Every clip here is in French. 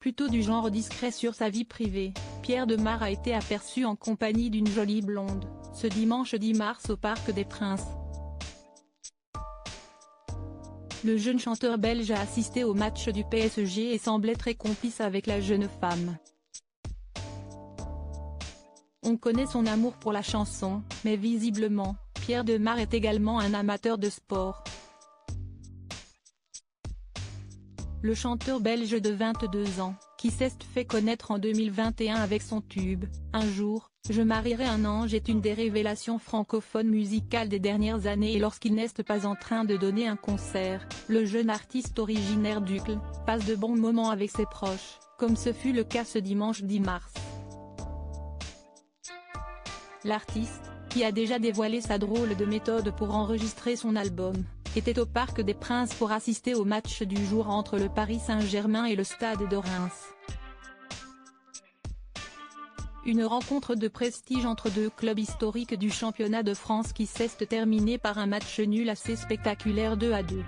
Plutôt du genre discret sur sa vie privée, Pierre Demar a été aperçu en compagnie d'une jolie blonde, ce dimanche 10 mars au Parc des Princes. Le jeune chanteur belge a assisté au match du PSG et semblait très complice avec la jeune femme. On connaît son amour pour la chanson, mais visiblement, Pierre Demar est également un amateur de sport. Le chanteur belge de 22 ans, qui s'est fait connaître en 2021 avec son tube « Un jour, je marierai un ange » est une des révélations francophones musicales des dernières années, et lorsqu'il n'est pas en train de donner un concert, le jeune artiste originaire d'Uccle passe de bons moments avec ses proches, comme ce fut le cas ce dimanche 10 mars. L'artiste, qui a déjà dévoilé sa drôle de méthode pour enregistrer son album, était au Parc des Princes pour assister au match du jour entre le Paris Saint-Germain et le Stade de Reims. Une rencontre de prestige entre deux clubs historiques du championnat de France qui s'est terminée par un match nul assez spectaculaire 2-2.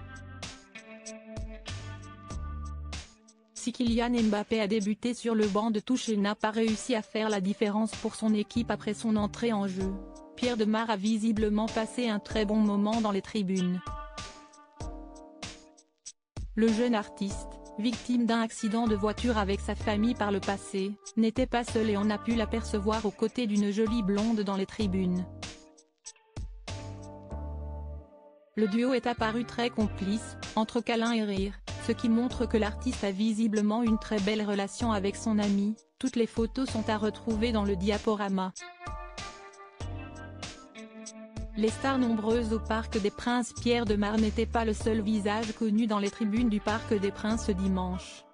Si Kylian Mbappé a débuté sur le banc de touche et n'a pas réussi à faire la différence pour son équipe après son entrée en jeu, Pierre Demar a visiblement passé un très bon moment dans les tribunes. Le jeune artiste, victime d'un accident de voiture avec sa famille par le passé, n'était pas seul et on a pu l'apercevoir aux côtés d'une jolie blonde dans les tribunes. Le duo est apparu très complice, entre câlins et rires, ce qui montre que l'artiste a visiblement une très belle relation avec son ami. Toutes les photos sont à retrouver dans le diaporama. Les stars nombreuses au Parc des Princes. Pierre Demar n'était pas le seul visage connu dans les tribunes du Parc des Princes ce dimanche.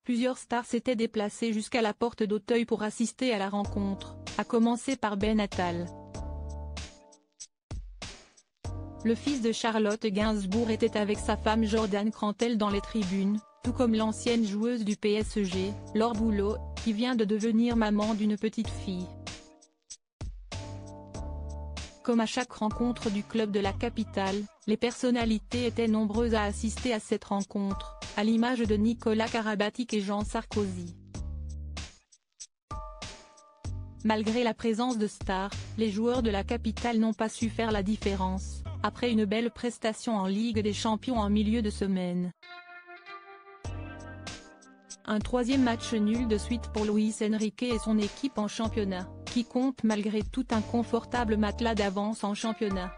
Plusieurs stars s'étaient déplacées jusqu'à la porte d'Auteuil pour assister à la rencontre, à commencer par Ben Attal. Le fils de Charlotte Gainsbourg était avec sa femme Jordan Crantel dans les tribunes, tout comme l'ancienne joueuse du PSG, Laure Boulot, qui vient de devenir maman d'une petite fille. Comme à chaque rencontre du club de la capitale, les personnalités étaient nombreuses à assister à cette rencontre, à l'image de Nicolas Karabatic et Jean Sarkozy. Malgré la présence de stars, les joueurs de la capitale n'ont pas su faire la différence, après une belle prestation en Ligue des Champions en milieu de semaine. Un troisième match nul de suite pour Luis Enrique et son équipe en championnat, qui compte malgré tout un confortable matelas d'avance en championnat.